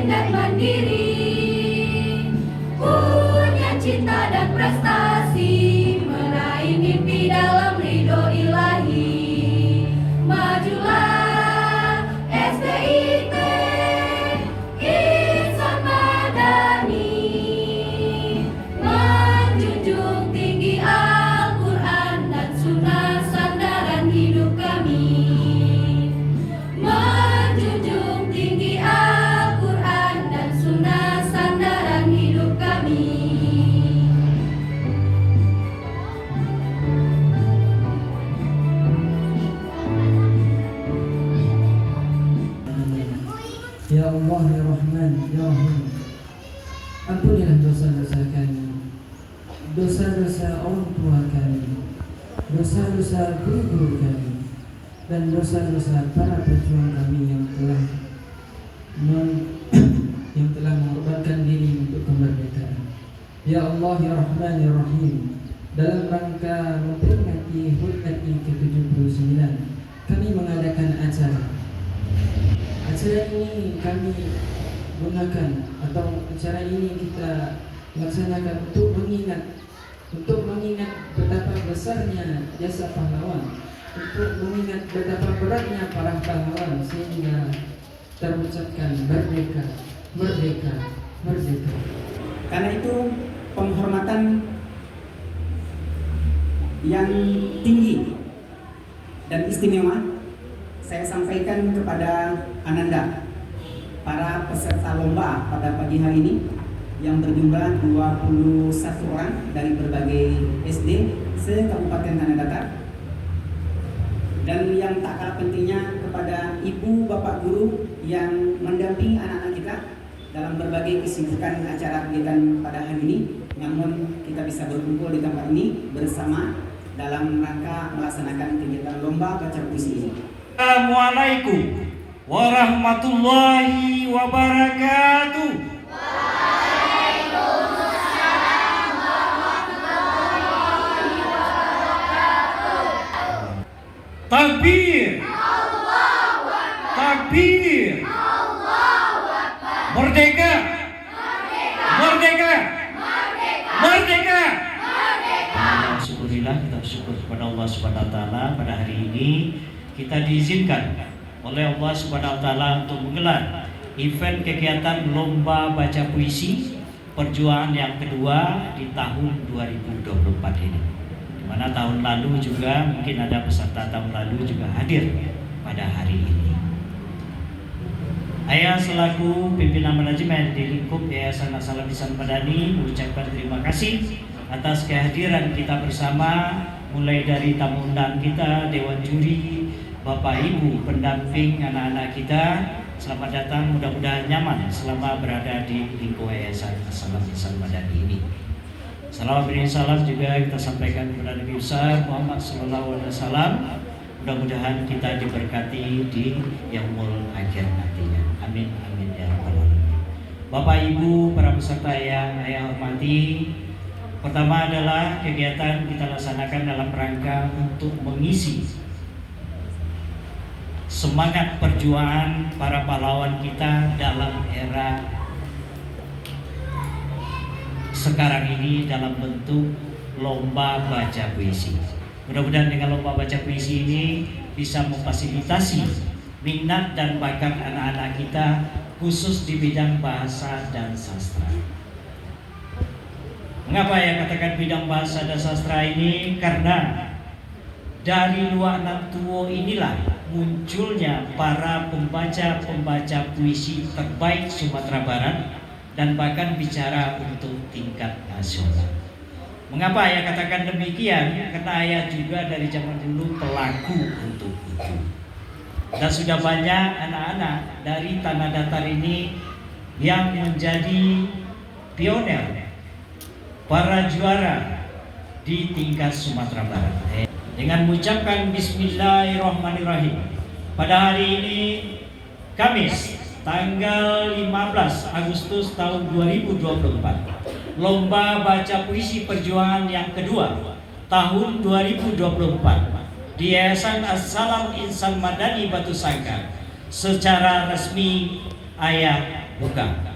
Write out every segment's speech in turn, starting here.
dan mandiri, punya cinta dan prestasi, meraih mimpi dalam ridho ilahi. Majulah SBIT Insan Madani, menjunjung tinggi Al-Quran dan Sunnah sandaran hidup kami. Menjunjung tinggi Al-Quran dan Sunnah sandaran hidup kami. Ya Allah, Ya Rahman, Ya Rahim, ampunilah dosa-dosa kami, dosa-dosa orang tua kami, dosa-dosa guru-guru kami, dan dosa-dosa para pejuang kami yang telah mengorbankan diri untuk kemerdekaan. Ya Allah, Ya Rahman, Ya Rahim, dalam rangka memperingati HUT RI ke-79, kami mengadakan acara. Acara ini kami gunakan, atau acara ini kita laksanakan untuk mengingat betapa besarnya jasa pahlawan, untuk mengingat betapa beratnya para pahlawan, sehingga terucapkan merdeka, merdeka, merdeka. Karena itu penghormatan yang tinggi dan istimewa saya sampaikan kepada Ananda, para peserta lomba pada pagi hari ini yang berjumlah 21 orang dari berbagai SD se-Kabupaten Tanah Datar, dan yang tak kalah pentingnya kepada ibu bapak guru yang mendampingi anak-anak kita dalam berbagai kesibukan acara kegiatan pada hari ini. Namun kita bisa berkumpul di tempat ini bersama dalam rangka melaksanakan kegiatan lomba baca puisi ini. Assalamualaikum warahmatullahi wabarakatuh. Waalaikumsalam warahmatullahi wabarakatuh. Takbir, Allahu Akbar, takbir, Allahu Akbar. merdeka, Merdeka, merdeka, merdeka, merdeka. merdeka. Alhamdulillah, kita bersyukur kepada Allah Subhanahu wa taala pada hari ini kita diizinkan oleh Allah Subhanahu wa taala untuk menggelar event kegiatan lomba baca puisi perjuangan yang kedua di tahun 2024 ini. Di mana tahun lalu juga mungkin ada peserta tahun lalu juga hadir pada hari ini. Ayah selaku pimpinan manajemen di lingkup Yayasan As-Salam Insan Madani mengucapkan terima kasih atas kehadiran kita bersama, mulai dari tamu undang kita, dewan juri, Bapak Ibu pendamping anak-anak kita. Selamat datang, mudah-mudahan nyaman selama berada di lingkup Yayasan As-Salam Insan Madani ini. Salam beri salam juga kita sampaikan kepada Nabi besar Muhammad sallallahu alaihi wasallam. Mudah-mudahan kita diberkati di yaumul akhir nantinya. Amin amin ya rabbal alamin. Bapak Ibu para peserta yang saya hormati, pertama adalah kegiatan kita laksanakan dalam rangka untuk mengisi semangat perjuangan para pahlawan kita dalam era sekarang ini dalam bentuk lomba baca puisi. Mudah-mudahan dengan lomba baca puisi ini bisa memfasilitasi minat dan bakat anak-anak kita khusus di bidang bahasa dan sastra. Mengapa ya katakan bidang bahasa dan sastra ini? Karena dari Luak Tuwo inilah munculnya para pembaca-pembaca puisi terbaik Sumatera Barat dan bahkan bicara untuk tingkat nasional. Mengapa ayah katakan demikian? Karena ayah juga dari zaman dulu pelaku untuk itu. Dan sudah banyak anak-anak dari Tanah Datar ini yang menjadi pionir, para juara di tingkat Sumatera Barat. Dengan mengucapkan Bismillahirrahmanirrahim, pada hari ini Kamis tanggal 15 Agustus tahun 2024, lomba baca puisi perjuangan yang kedua tahun 2024 di Yayasan As-Salam Insan Madani Batu Sangkar secara resmi ayah Bukan.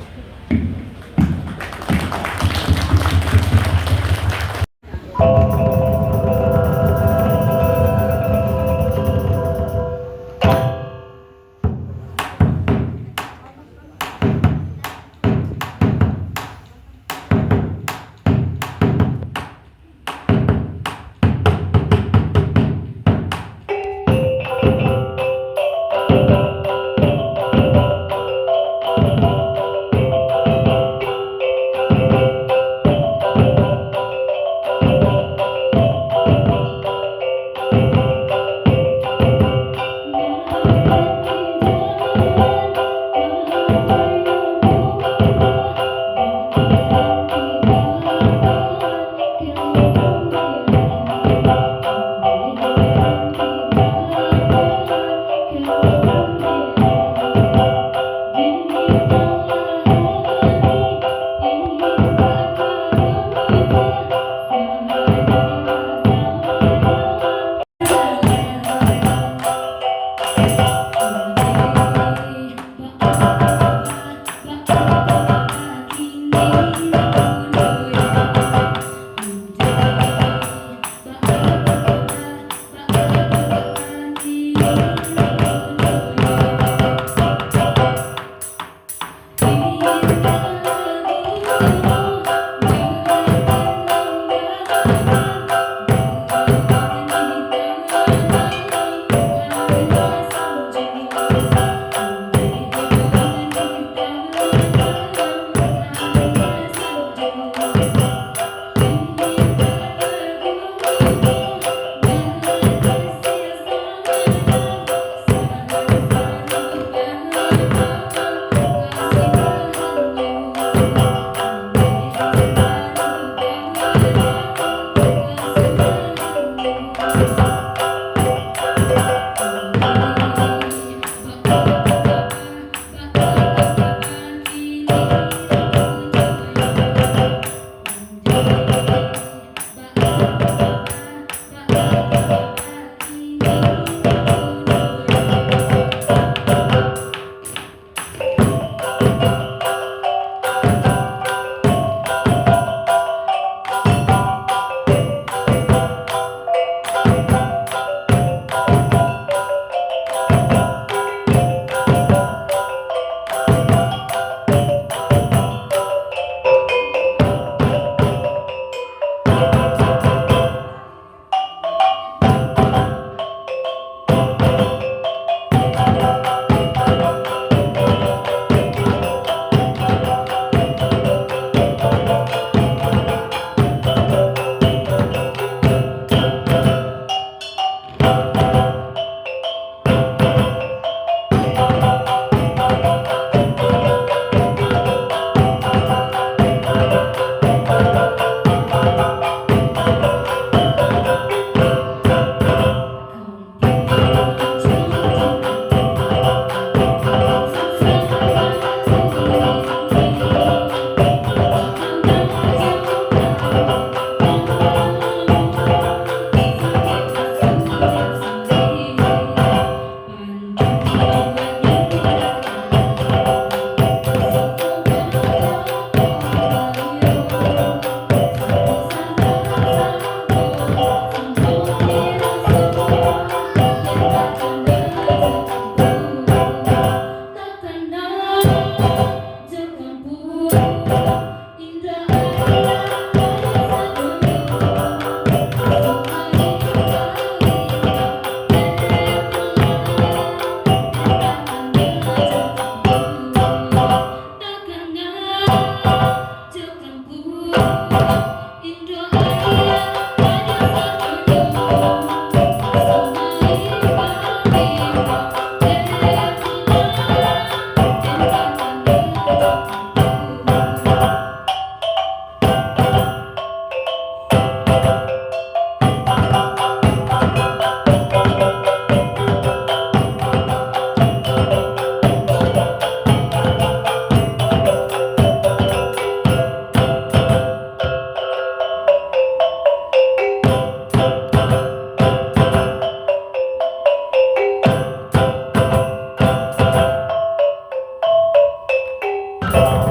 Sang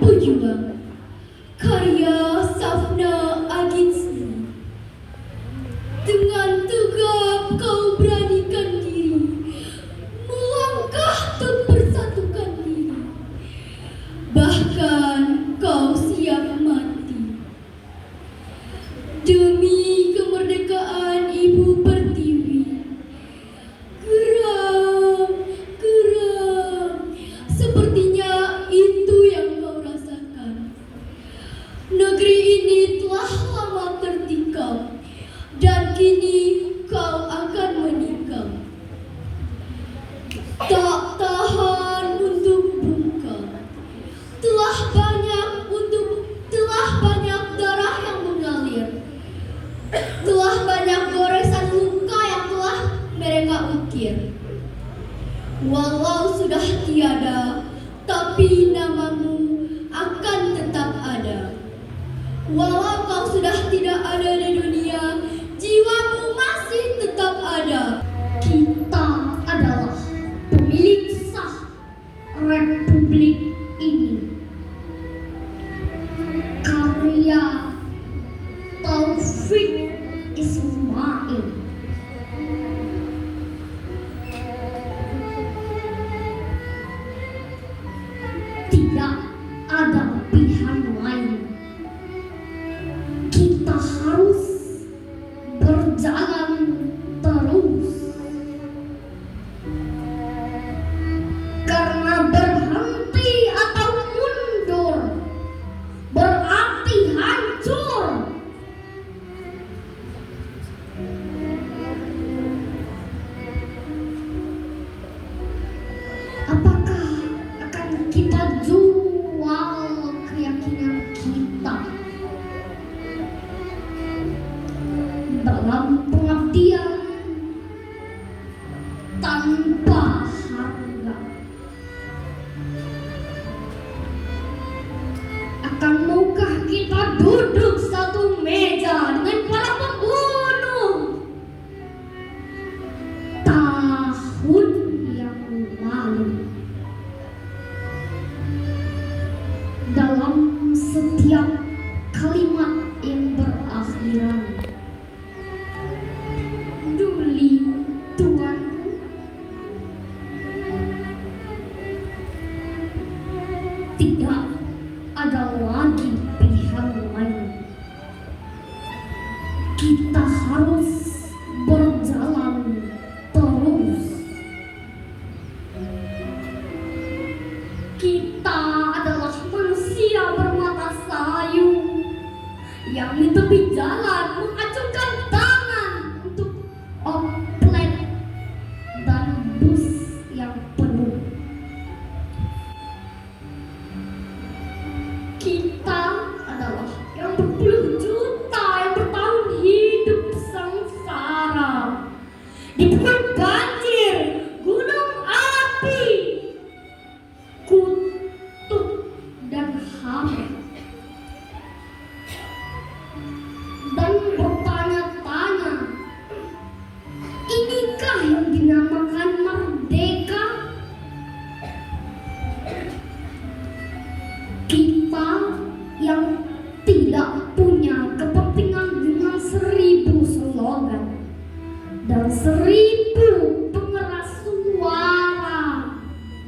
Pejuang karya Safna Aginsi. Dengan tegap kau beranikan diri, melangkah untuk bersatukan diri. Bahkan kau siap mati demi kemerdekaan Ibu Pertiwi. Geram, geram, sepertinya itu yang kau rasakan. Negeri ini telah lama tertikam, dan kini kau akan menikam. Tak tahan untuk bungkam. Telah banyak darah yang mengalir. Telah banyak goresan luka yang telah mereka ukir. Walau sudah tiada, tapi namamu akan tetap ada. Walau kau sudah tidak ada di dunia, jiwamu masih tetap ada. Kita adalah pemilik sah Republik ini. Karya Taufik Ismail. Tidak ada pilihan lain. Kita harus berjalan terus. Karena berhenti atau mundur berarti hancur. Apakah akan kita jual keyakinan kita dalam pengabdian tanpa harga? Akan maukah kita duduk satu meja dengan para pembunuh tahun yang lalu? Dalam setiap kalimat yang berakhiran, Duli tuanku, tidak ada lagi pilihan lain. Kita harus berjalan terus. Kita adalah manusia bermata sayu yang di tepi jalan mengacungkan tangan untuk oplet dan bus yang penuh. Kita adalah yang berpuluh juta yang bertahun hidup sengsara dipukul banjir, gunung api, kutub dan hama, dan bertanya-tanya, inikah yang dinamakan merdeka? Kita yang tidak punya kepentingan dengan 1000 slogan dan 1000 pengeras suara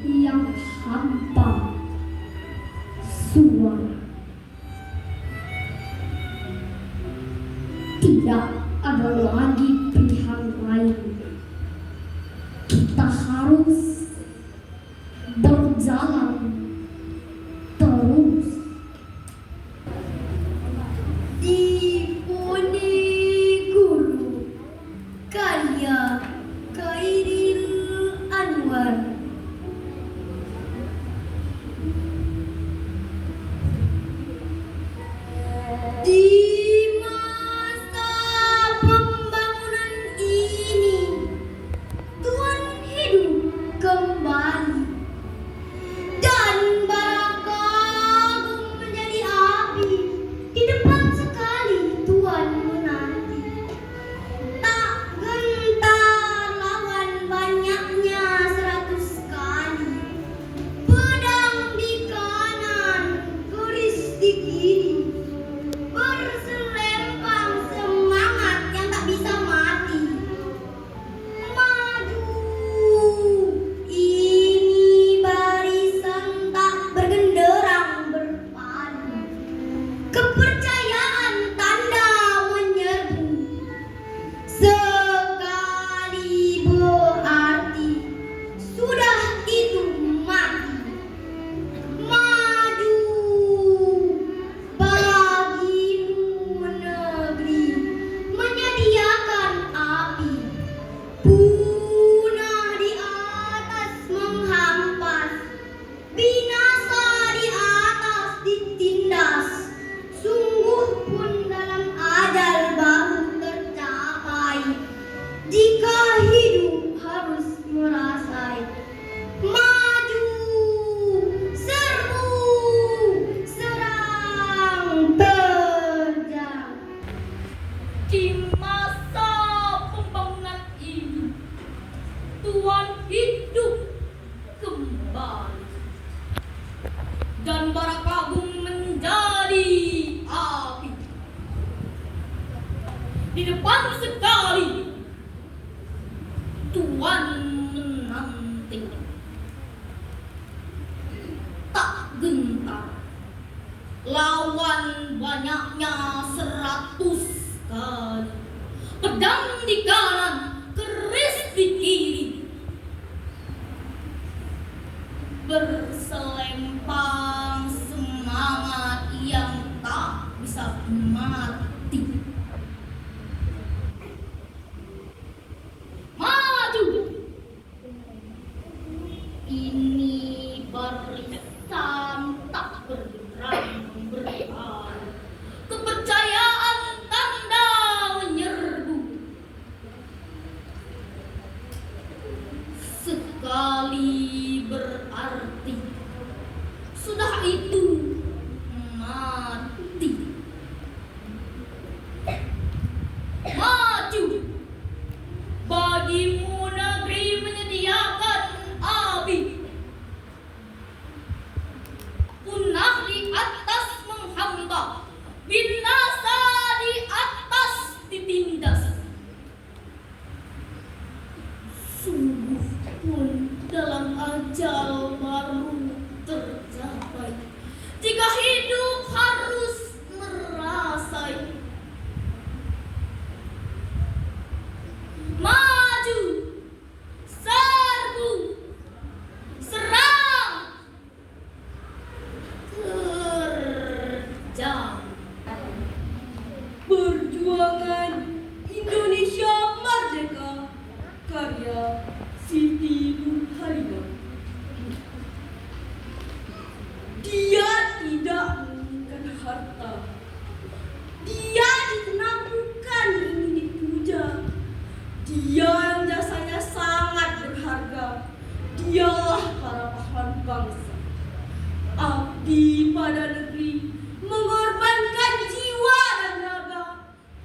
yang hampa suara. Tidak ada lagi pilihan lain. Kita harus berjalan terus. Diponegoro karya Khairil Anwar. Di masa pembangunan ini, Tuhan hidup kembali. Tuhan hidup kembali dan bara kabung menjadi api. Di depan sekali Tuhan menanti, tak gentar lawan banyaknya 100 kali. Pedang di kanan, keris di kiri, berselempang semangat yang tak bisa mati. Maju! Ini barisan tak bergerak bergerak. Kepercayaan tanda menyerbu. Sekali berarti sudah itu mati. Maju! Bagimu negeri menyediakan abi. Punah di atas menghamba, binasa di atas ditindas. Sungguh pun dalam ajal baru tercapai, jika hidup harus merasai. Maju, serbu, serang, terjang. Perjuangan Indonesia Merdeka, karya Siti Nurhaliza. Dia tidak menginginkan harta. Dia dikenal bukan ingin dipuja. Dia yang jasanya sangat berharga. Dialah para pahlawan bangsa. Abdi pada negeri, mengorbankan jiwa dan raga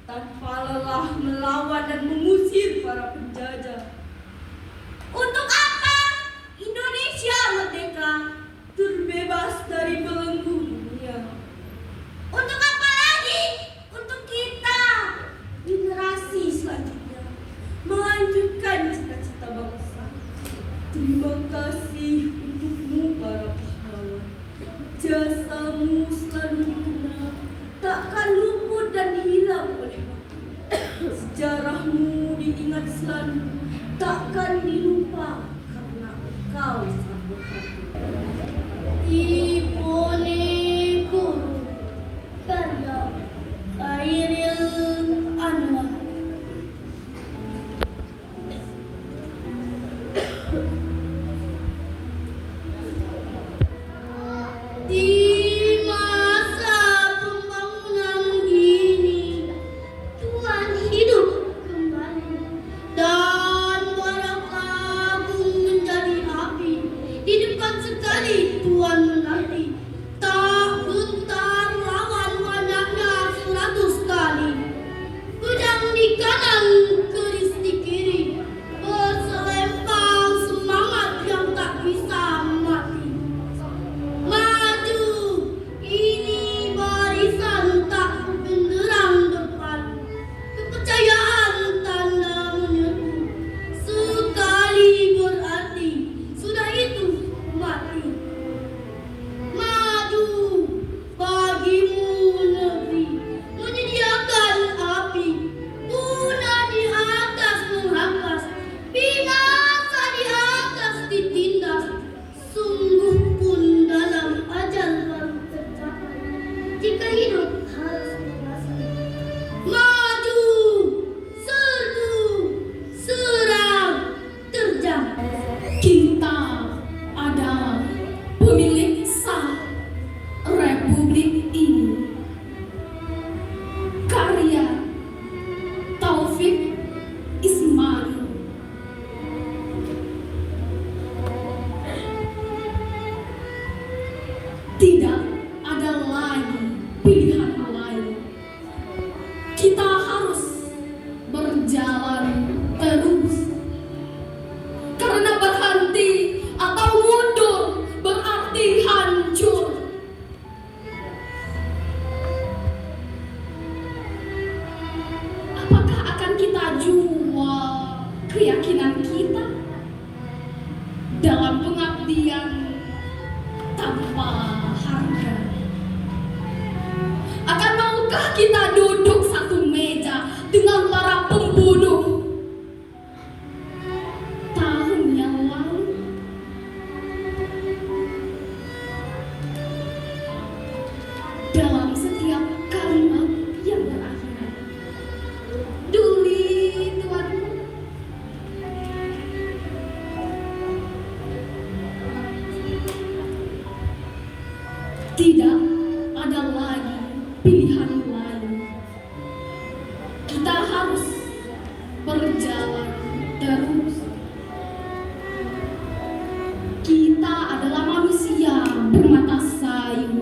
tanpa lelah melawan dan mengusir para penjajah. Untuk apa Indonesia merdeka, terbebas dari belenggu dunia? Untuk apa lagi? Untuk kita, generasi selanjutnya, melanjutkan cita-cita bangsa. Terima kasih untukmu para pahlawan. Jasamu selalu berguna, takkan luput dan hilang oleh waktu. Sejarahmu diingat selalu, takkan dilupa karena engkau sangat berharga. Diponegoro, karya Khairil Anwar. Di masa pembangunan ini, Tuhan hidup kembali dan bara Tidak ada lagi pilihan lain. Kita harus berjalan terus. Kita adalah manusia bermata sayu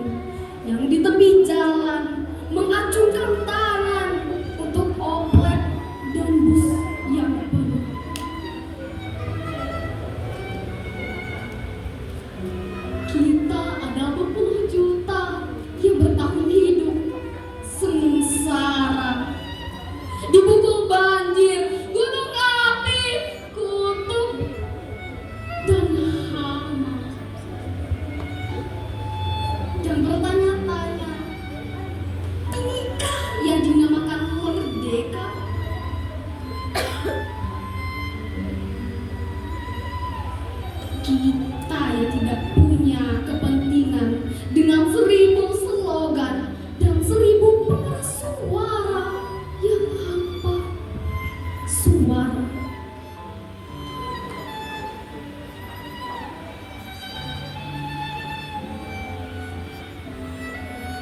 yang di tepi jalan mengacungkan tangan untuk oplet dan bus yang penuh. Kita ada berpuluh juta yang bertahun hidup sengsara, dipukul banjir, gunung api, kutub, dan hama, dan bertanya-tanya, inikah yang dinamakan merdeka? Kita yang tidak punya kepentingan dengan 1000 slogan dan 1000 pengeras suara yang hampa. Suara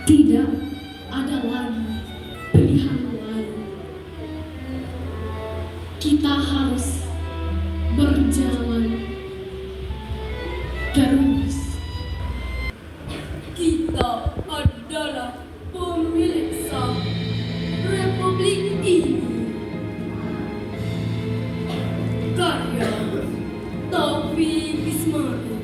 tidak ada lagi pilihan lain. Kita harus berjalan terus. Kita adalah pemilik sah Republik ini. Karya Taufik Ismail.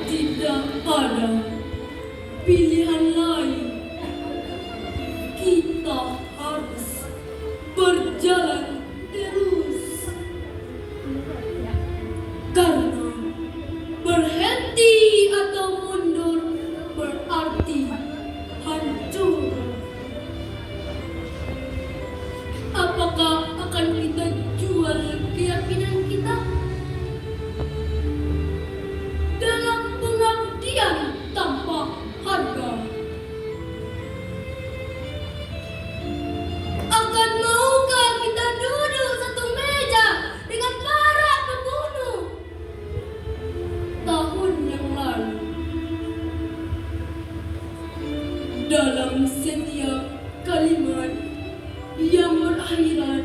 Tidak ada pilihan lain. Kita harus berjalan terus. Karena berhenti atau mundur berarti hancur. Apakah akan kita jual keyakinan kita dalam pengabdian tanpa harga? Akan maukah kita duduk satu meja dengan para pembunuh tahun yang lalu dalam setiap kalimat yang berakhiran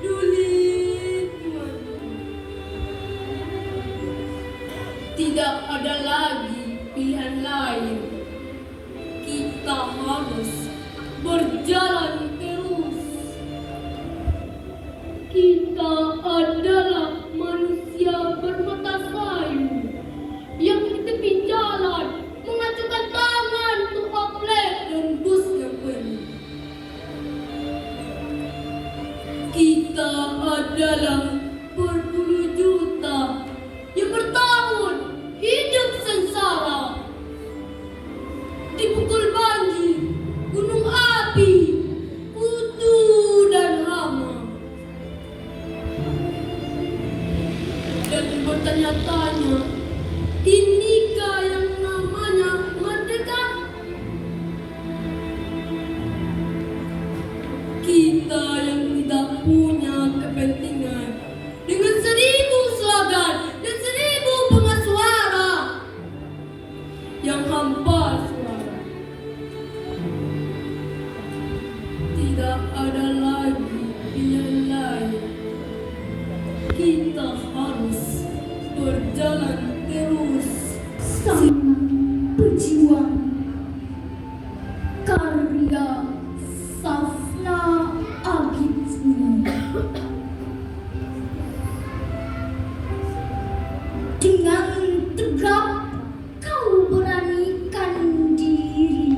dulit mati? Tidak ada lagi pilihan lain. Kita harus berjalan terus. Kita adalah manusia bermata sayu yang di tepi jalan mengacungkan tangan untuk oplet dan bus yang penuh. Kita adalah berpuluh juta yang bertahun hidup sengsara, dipukul banjir, gunung api, kutu dan hama, dan bertanya-tanya, inikah yang namanya merdeka? Kita yang tidak punya kepentingan dengan 1000 slogan dan 1000 pengeras suara yang hampa suara. Tidak ada lagi pilihan lain. Kita harus berjalan terus. Sang pejuang karya Safna Agitni. Dengan tegap kau beranikan diri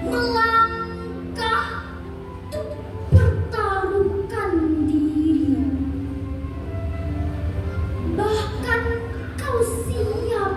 melangkah untuk pertaruhkan diri. Bahkan kau siap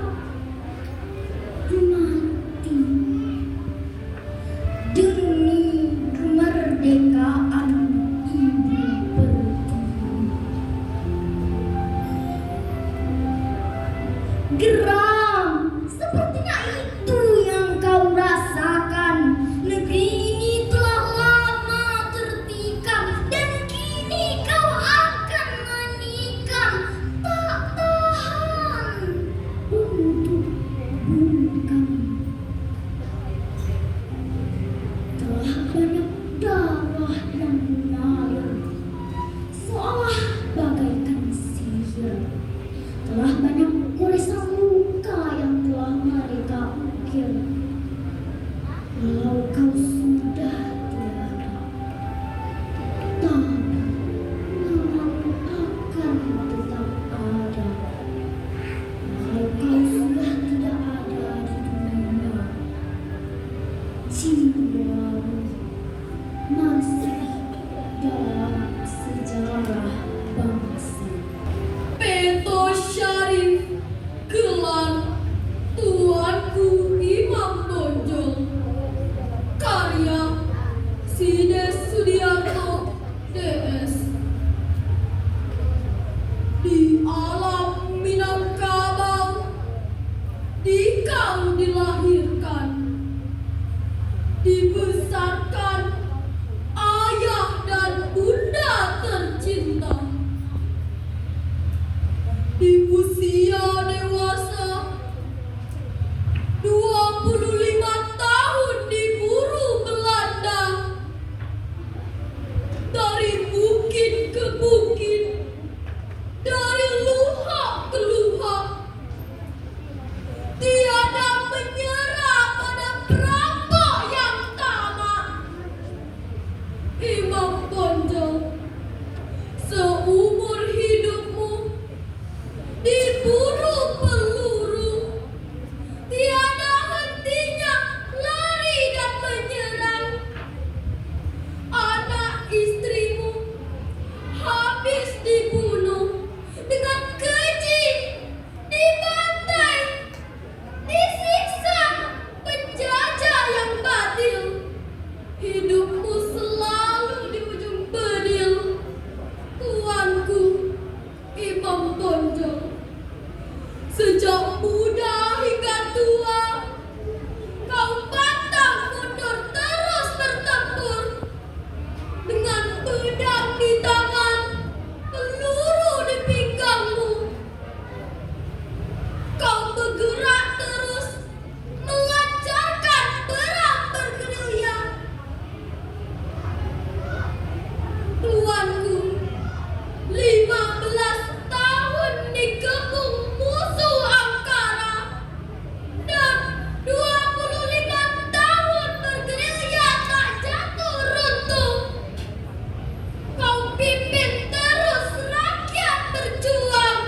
Memimpin terus rakyat berjuang,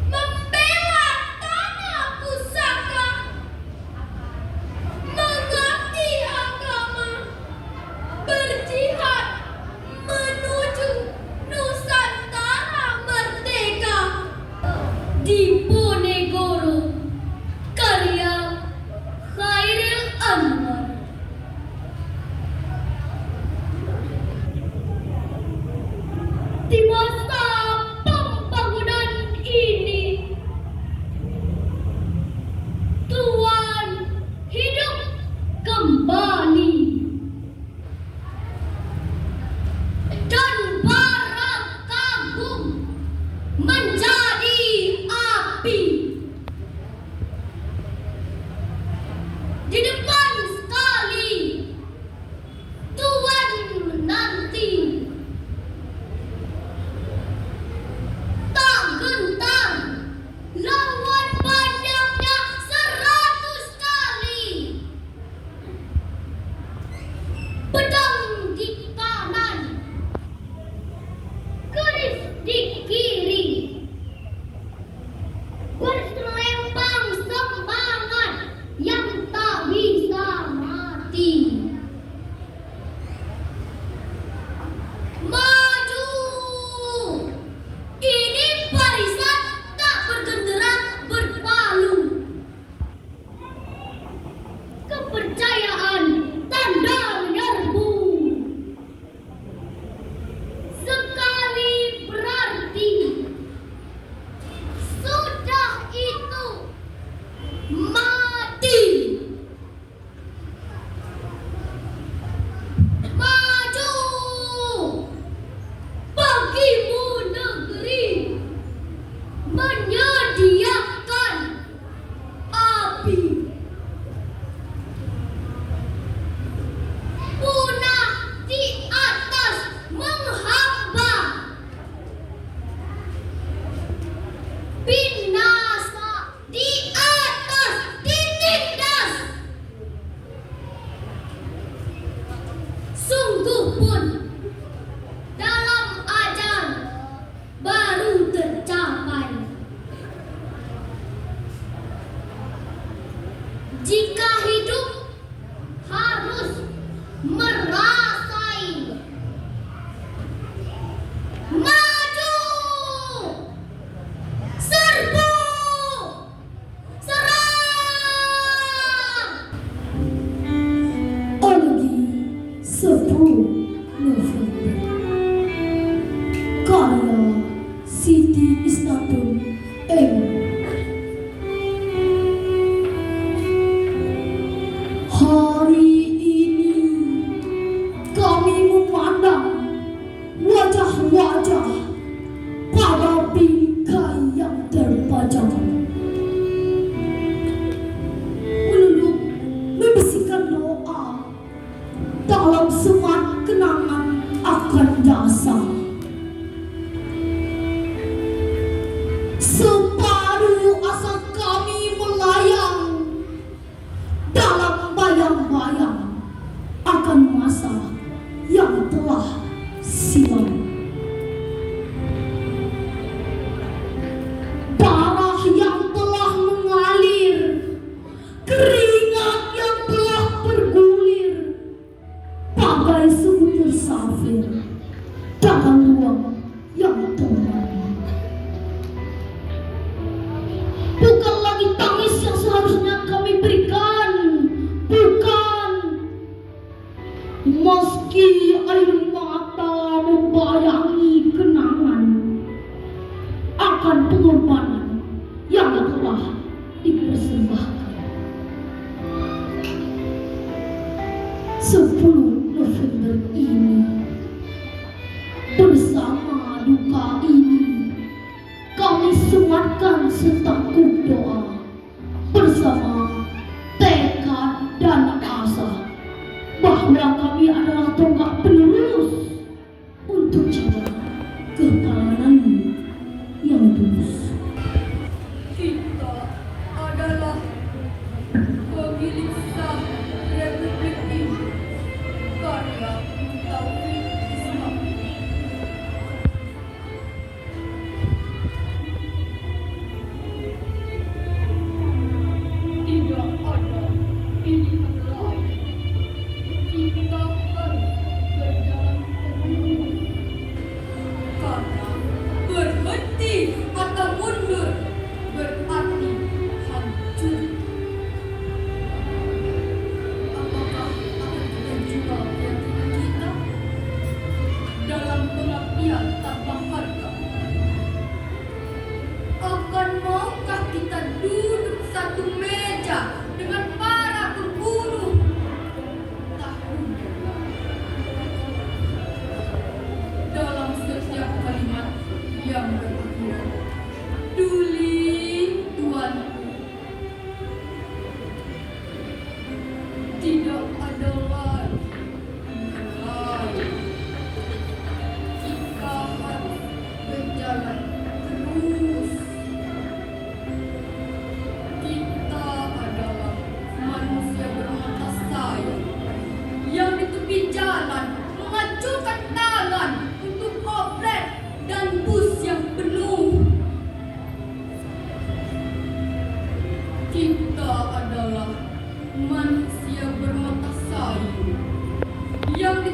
membela tanah pusaka, mengabdi agama, berjihad menuju Nusantara merdeka. Diponegoro, karya Khairil Anwar. Di masa pembangunan ini, Tuhan hidup kembali dan barang kagum menjadi api. Di depan sekali Tuhan menanti, tak gentar lawan banyaknya 100 kali. Pedang di kanan, keris di kiri, berselembang semangat yang tak bisa mati. Maju! Ini barisan tak bergenderang berpalu. Kepercayaan tanda menyerbu. Sekali berarti sudah itu mati. Maju! Bagimu negeri menyediakan api. Punah di atas menghamba, binasa di atas ditindas. Sungguh pun dalam ajal baru tercapai. Jika hidup harus merasai. Maju! Serbu! Serang! Olgi 10 November, karya Siti Isnatun M. Hari ini kami memandang wajah-wajah pada bingkai yang terpajang, menunduk membisikkan doa dalam semat kenangan akan jasa. Separuh asa kami melayang dalam bayang-bayang akan masa yang telah silam. Darah yang telah mengalir, keringat yang telah bergulir, bagai sebutir safir dalam ruang yang tenang. Bukan lagi tangis yang seharusnya kami berikan, bukan. Meski air mata membayangi kenangan akan pengorbanan yang telah dipersembahkan. 10 November ini, bersama duka ini, kami sematkan setangkup doa bersama tekad dan asa bahwa kami adalah tonggak penerus untuk jiwa kepahlawanan yang tulus. Kita adalah pemilik sah Republik ini, karya mengacungkan tangan untuk oplet dan bus yang penuh. Kita adalah manusia bermata sayu yang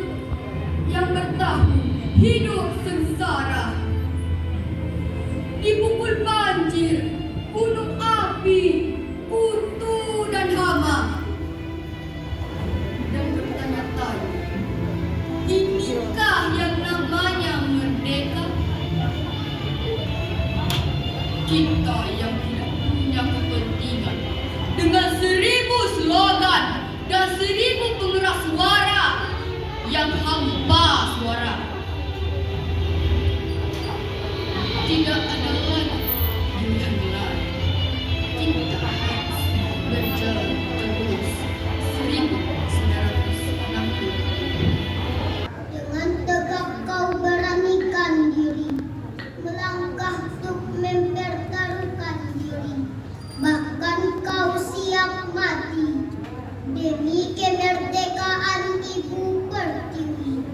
bertahun hidup sengsara, dipukul banjir, gunung api, kutu dan hama, dan bertanya-tanya, inikah yang namanya merdeka? Kita yang tidak punya kepentingan dengan 1000 slogan dan 1000 pengeras suara yang hampa suara. Tidak ada lagi pilihan lain. Kita harus berjalan terus 1960. Dengan tegak kau beranikan diri, melangkah untuk mempertaruhkan diri. Bahkan kau siap mati demi kemerdekaan Ibu Pertiwi.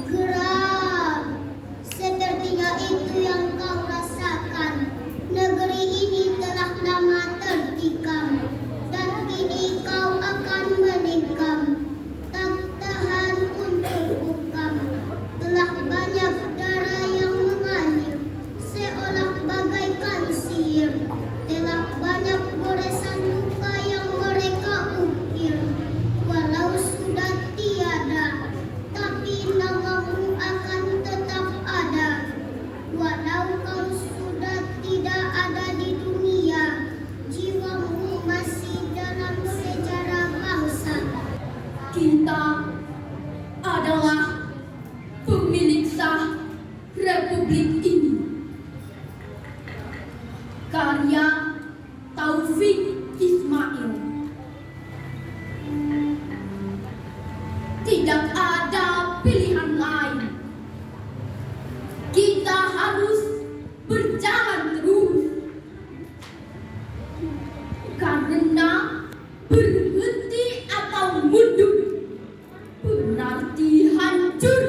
Geram, sepertinya itu yang kau rasakan. Negeri ini telah lama tertikam, dan kini kau akan menikam. Tak tahan untuk bungkam, telah banyak darah yang mengalir, seolah bagaikan sihir. Telah banyak goresan luka yang mereka ukir. Walau sudah tiada, tapi namamu akan tetap ada. Walau kau sudah tidak ada di dunia, jiwamu masih dalam sejarah bangsa. Kita adalah pemilik sah Republik ini. Karya Taufik Ismail. Tidak ada pilihan lain. Kita harus berjalan terus. Karena berhenti atau mundur berarti hancur.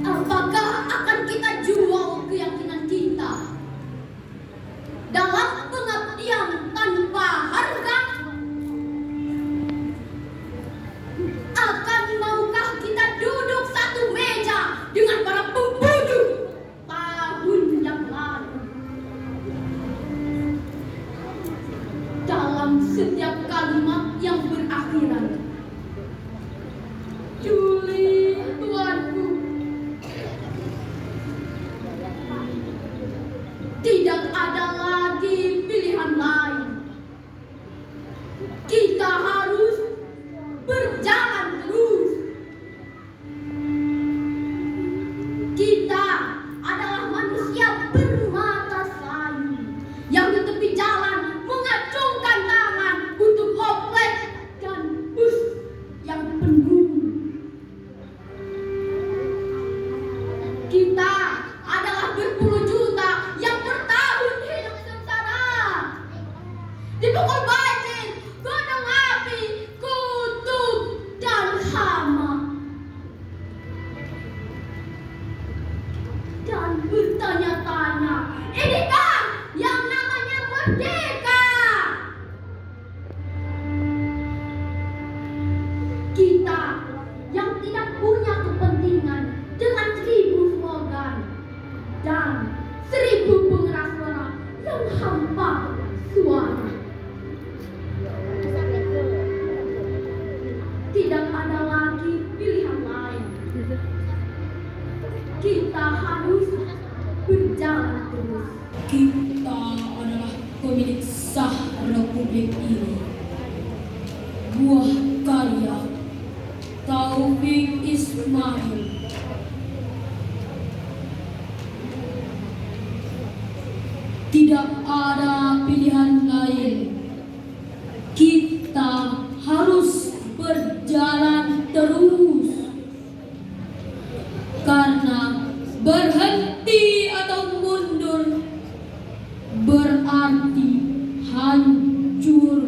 Apakah akan kita jual keyakinan kita dalam pengabdian tanpa harga? Akan maukah kita duduk satu meja dengan para pembunuh tahun yang lalu? Dalam setiap kalimat yang berakhiran, Juli tuanku, tidak ada lagi pilihan lain. Kita harus berjalan terus. Kita adalah manusia bermata sayu yang di tepi jalan mengacungkan tangan untuk oplet dan bus yang penuh. Kita adalah berpuluh juta yang bertahun hidup sengsara, dipukul banjir, gunung api, kutub dan hama, dan bertanya-tanya, inikah yang namanya merdeka? Kita yang tidak punya kepentingan dengan 1000 slogan dan 1000 pengeras suara yang hampa suara. Tidak ada lagi pilihan lain. Kita harus berjalan terus. Kita adalah pemilik sah Republik ini. Buah karya Taufik Ismail. Tidak ada pilihan lain. Kita harus berjalan terus. Karena berhenti atau mundur berarti hancur.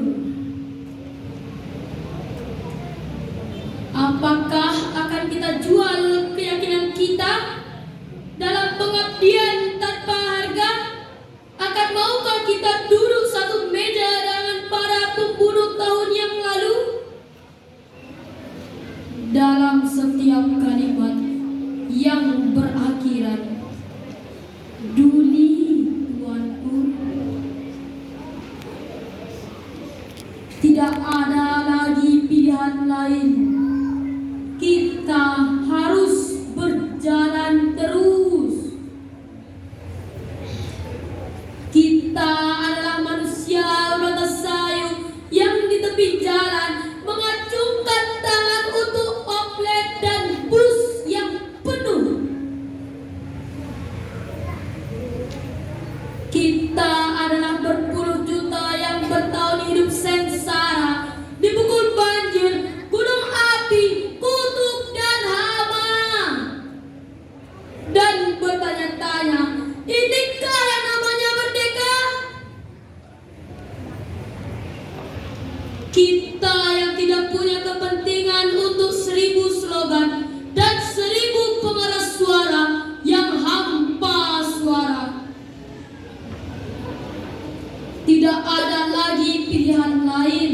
Apakah akan kita jual keyakinan kita dalam pengabdian tanpa harga? Akan maukah kita duduk satu meja dengan para pembunuh tahun yang lalu? Dalam setiap kalimat yang berakhiran Duli tuanku, tidak ada lagi pilihan lain. Kita harus berjalan terus. Kita adalah manusia mata sayu yang di tepi jalan mengacungkan tangan untuk oplet dan bus yang penuh. Kita adalah berpuluh juta yang bertahun hidup sengsara, dipukul banjir, gunung api, kutuk dan hama, dan bertanya-tanya, inikah yang namanya merdeka? Kita yang tidak punya kepentingan untuk 1000 slogan dan 1000 pengeras suara yang hampa suara. Tidak ada lagi pilihan lain.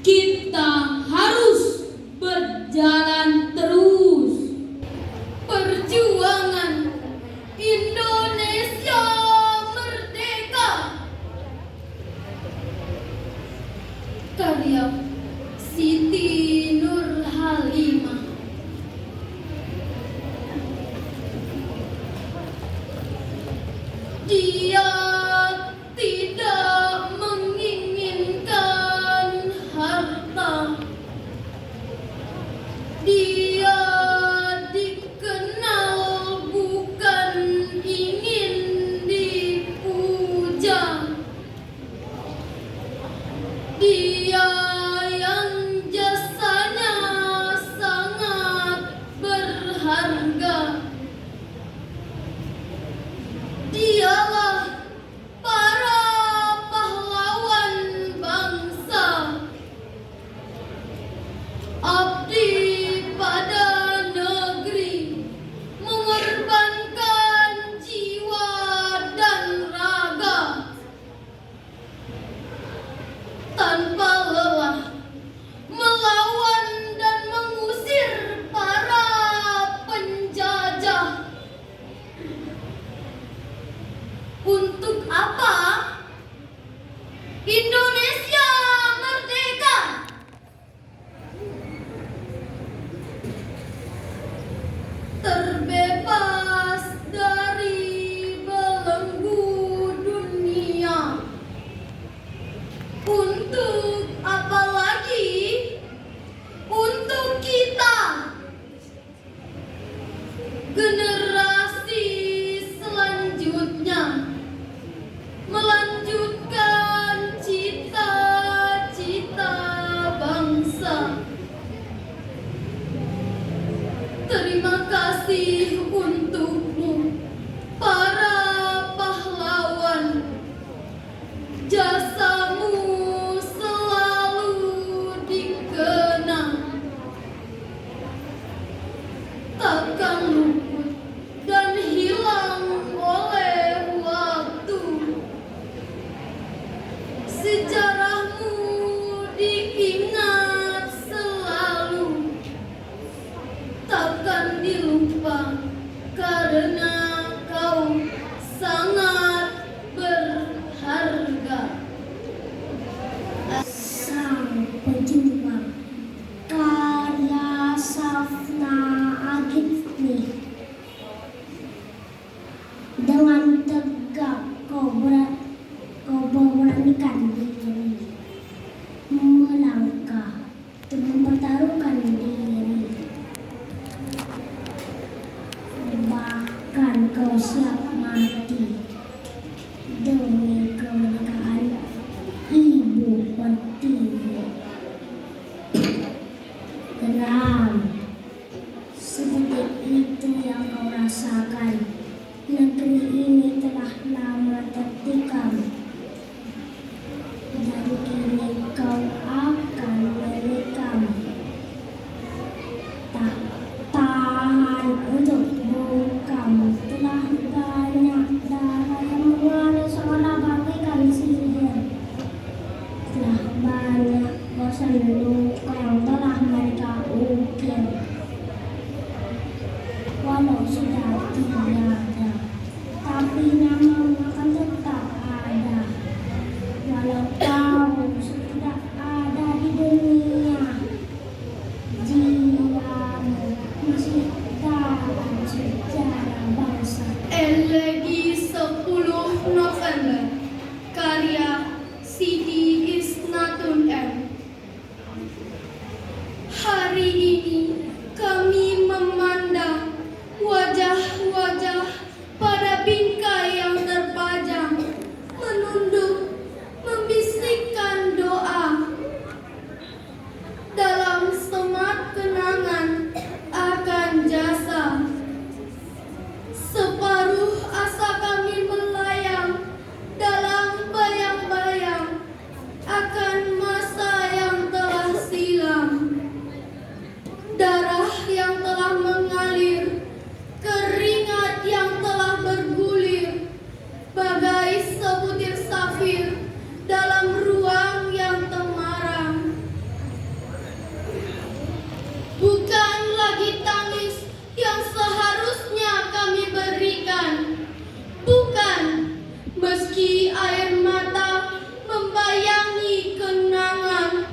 Kita harus berjalan terus. Perjuangan Indonesia merdeka. Karya Siti Nurhalimah. Dia tidak menginginkan harta. Dia dikenal bukan ingin dipuja. Dia yang jasanya sangat berharga. Dialah para pahlawan bangsa, abdi pada negeri, mengorbankan jiwa dan raga, tanpa lelah melawan dan mengusir para penjajah. Untuk apa Indonesia merdeka? Terbebas dari belenggu dunia. Untuk apa lagi? Untuk kita, generasi selanjutnya, melanjutkan cita-cita bangsa. Terima kasih untukmu, para pahlawan. Jasamu selalu dikenang, takkan luput dan hilang oleh waktu. Sejarahmu diingat selalu, takkan dilupa, karena kau sangat berharga. Sang pejuang karya Safna Agifni. Dengan tegak kau memberanikan diri, melangkah dan mempertaruhkan diri. Bahkan kau siap mati demi kemerdekaan ibu pertiwi. Geram seperti itu yang kau rasakan. Negeri ini telah lama tertikam, dan kini kau akan menikam. luka yang telah mereka ukir. Walau sudah tiada, tapi namamu akan tetap ada. Walau kau sudah ada di dunia, jiwamu masih dalam sejarah bangsa. Elegi 10 November, karya Siti Isnatun M. Hari ini kami memandang wajah-wajah pada bingkai yang terpajang, menunduk, membisikkan doa. Dalam semat kenangan akan jasa, separuh asa kami melayang dalam bayang-bayang akan masa yang telah silam. Darah yang telah mengalir, keringat yang telah bergulir, bagai sebutir safir dalam ruang yang temaram. Bukan lagi tangis yang seharusnya kami berikan. Bukan, meski air mata membayangi kenangan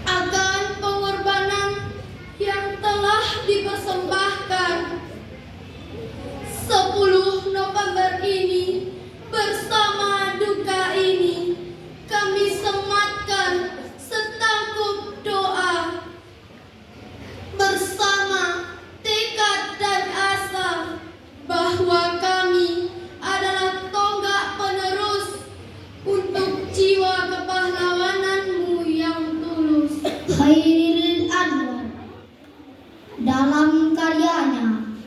akan pengorbanan yang telah dipersembahkan. 10 November ini, bersama duka ini, kami sematkan setangkup doa. Bersama tekad dan asa bahwa kami adalah tonggak penerus untuk jiwa kepahlawananmu yang tulus. Khairil Anwar dalam karyanya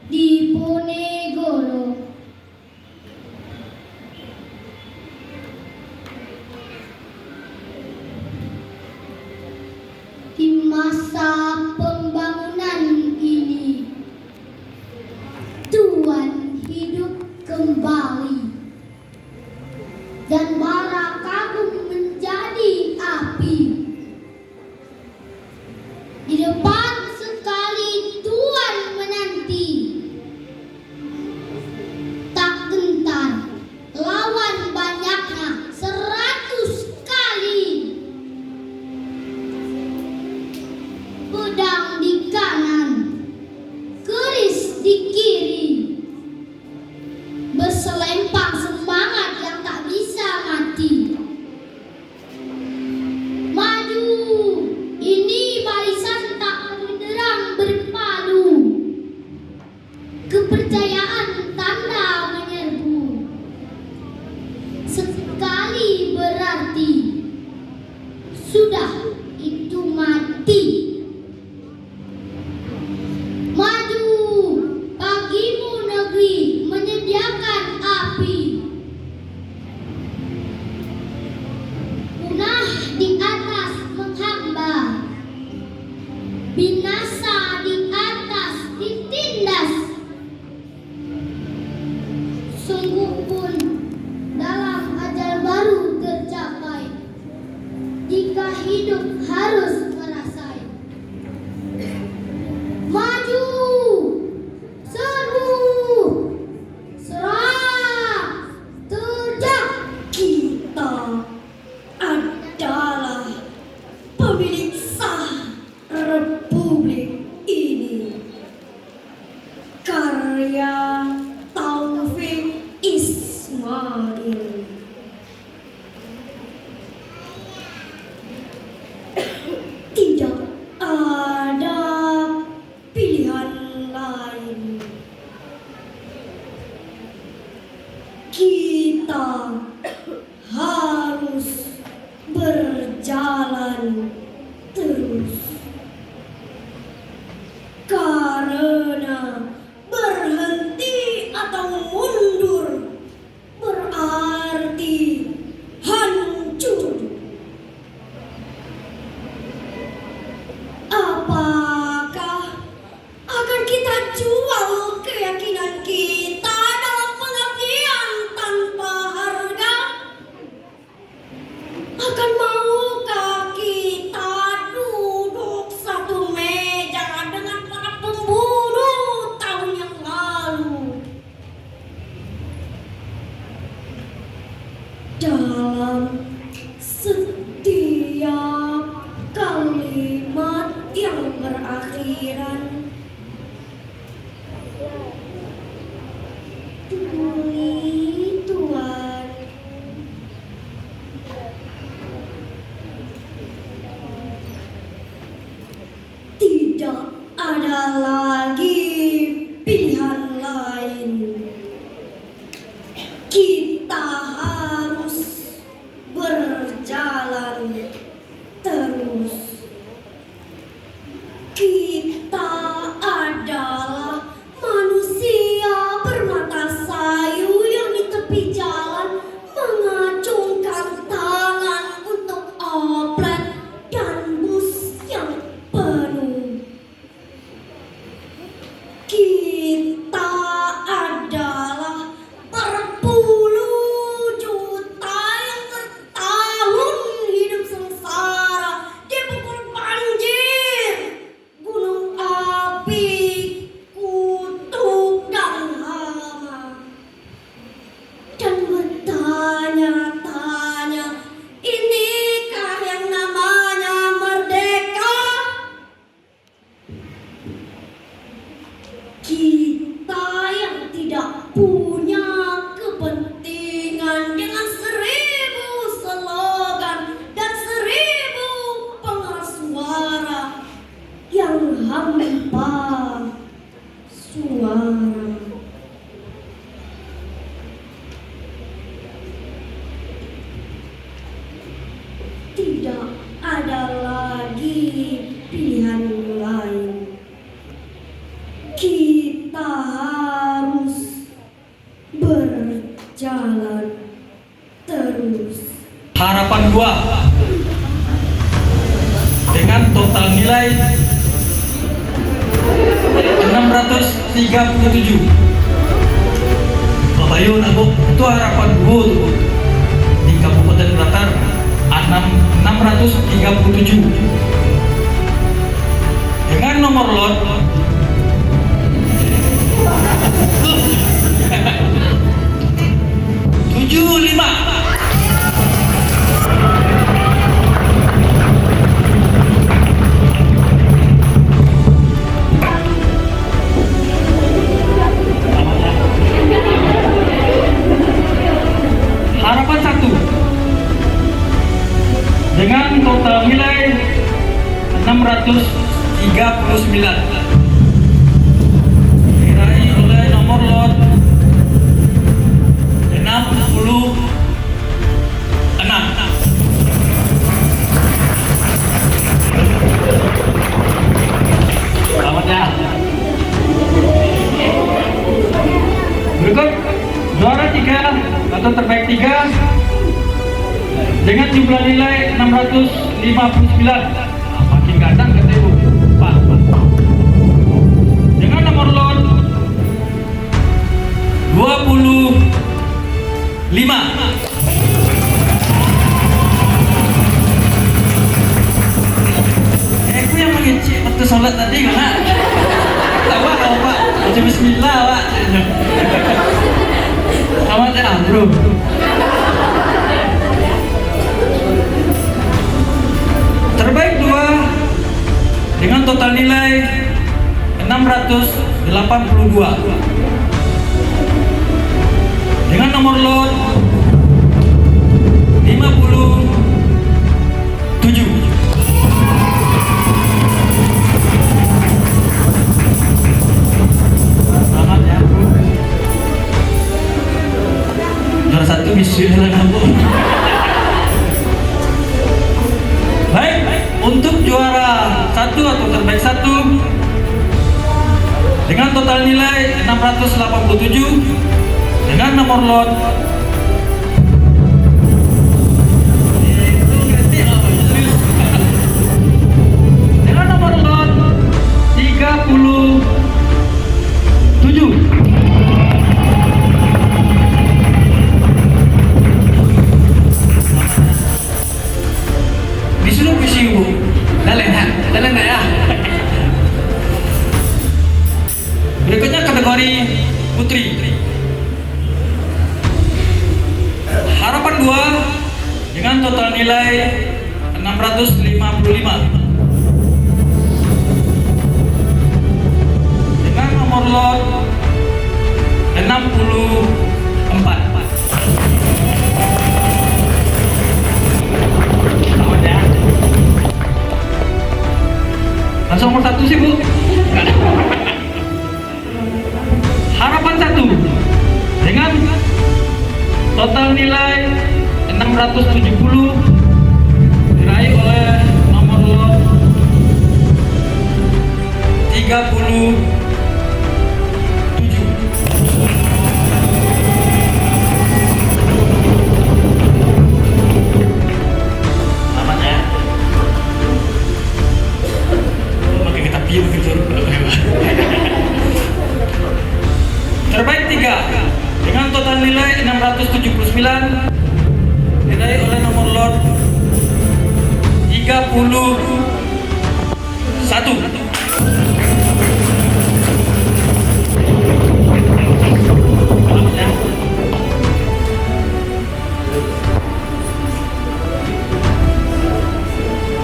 Diponegoro. Di masa pembangunan ini, Tuhan hidup kembali dan bara kagum menjadi api. Di depan sekali Tuhan menanti, tak gentar lawan banyaknya 100 kali. Pedang di kanan, keris di kiri, berselempang semangat yang tak bisa mati. Maju, ini barisan tak menderang berpadu. Kepercayaan tanda menyerbu, sekali berarti sudah itu mati. Maju, pagimu negeri menyediakan api. Punah di atas menghamba, binasa di atas ditindas. Sungguh pun dalam ajal baru tercapai, jika hidup harus merasai. Maju, serbu, serah, terjak. Kita adalah pemilik sah Republik ini. Karya Taufik Ismail. Tidak ada pilihan lain. Kita harus berjalan terus. Karena berhenti atau mundur berarti hancur. Apakah akan kita jual keyakinan kita dalam pengabdian tanpa harga? Akan maukah kelahiran. Tuli Tuhan. Tidak ada lagi pilihan lain. Kita harus berjalan terus. Kita adalah manusia bermata sayu yang di tepi jalan mengacungkan tangan untuk oplet dan bus yang penuh. Kita adalah berpuluh juta yang bertahun hidup sengsara dipukul banjir, gunung api, kutuk dan hama, dan bertanya-tanya, inikah yang namanya merdeka? Kita yang tidak punya kepentingan dengan 1000 slogan dan 1000 pengeras suara yang hampa suara. Tidak ada lagi pilihan lain. Kita harus berjalan terus. Harapan gua dengan total nilai 637. Babayun aku itu harapan gua tuh di Kabupaten Blatar 637 dengan nomor lot 75. Harapan 1 dengan total nilai 639 diraih oleh nomor lot 66. Selamat ya. Berikut juara 3 atau terbaik 3 dengan jumlah nilai 659. Makin ganteng kata ibu. Pak. Dengan nomor lot 25. Aku yang mengecek waktu sholat tadi kan? Tahu Pak? Baca bismillah Pak. Selamat ya bro. Terbaik 2 dengan total nilai 682 dengan nomor lot 57. Selamat ya bro. Juara 1 bismillah kampung. Baik, untuk juara 1 atau terbaik 1 dengan total nilai 687 dengan nomor lot dengan nomor lot 37. Disuruh puisi ibu, dalen ya. Berikutnya kategori putri. Harapan 2 dengan total nilai 655 lot 64. Selamat ya. Langsung nomor 1 sih Bu. Harapan 1 dengan total nilai 670 diraih oleh nomor lot 37. Selamat ya. Oke, kita piu gitu. Terbaik 3 dengan total nilai 679 diraih oleh nomor lot 31.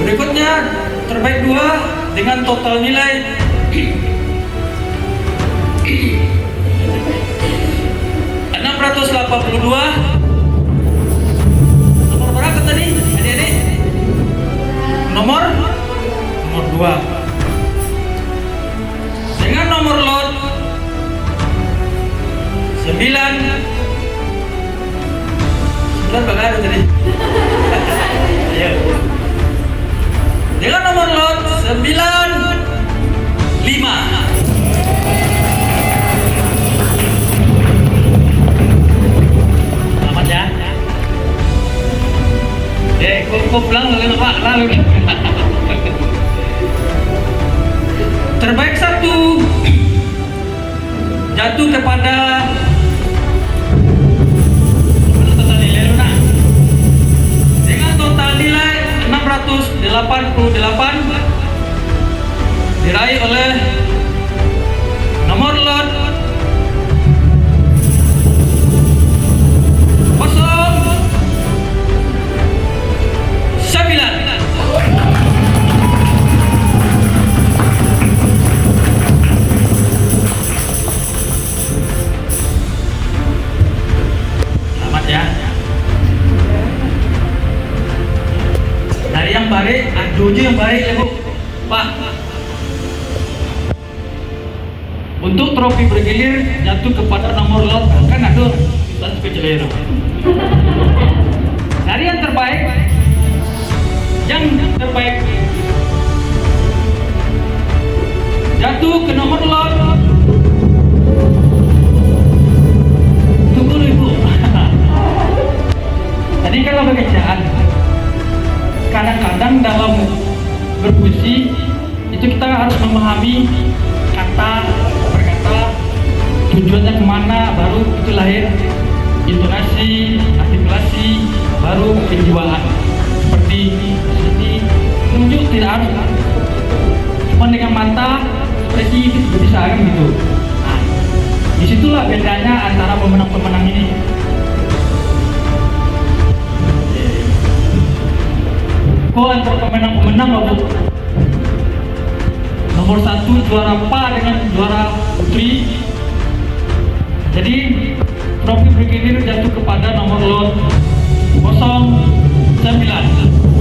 Berikutnya terbaik 2 dengan total nilai 682. Nomor berapa tadi adik-adik? Nomor 2 dengan nomor lot 9 bagaimana tadi? Ayo. Dengan nomor lot 95. Selamat ya. Kok pulang lalu Pak lalu. Terbaik 1 jatuh kepada dengan total nilai 688 diraih oleh nomor lot 09. Selamat ya. Dari yang baik, Jojo yang baik ya Bu. Pak, untuk trofi bergilir jatuh kepada nomor lot kan aduh dan kecilero. Dari yang terbaik jatuh ke nomor lot 70.000. Tadi kalau pekerjaan kadang-kadang dalam berpuisi itu kita harus memahami kata tujuannya kemana, baru itu lahir intonasi, artikulasi, baru penjiwaan. Seperti tunjuk tidak harus cuma dengan mata ekspresi itu juga bisa kan gitu. Nah, disitulah bedanya antara pemenang-pemenang ini. Kok antara pemenang-pemenang loh Bu? Nomor 1 juara PA dengan juara putri. Jadi trofi bergilir jatuh kepada nomor lot 09.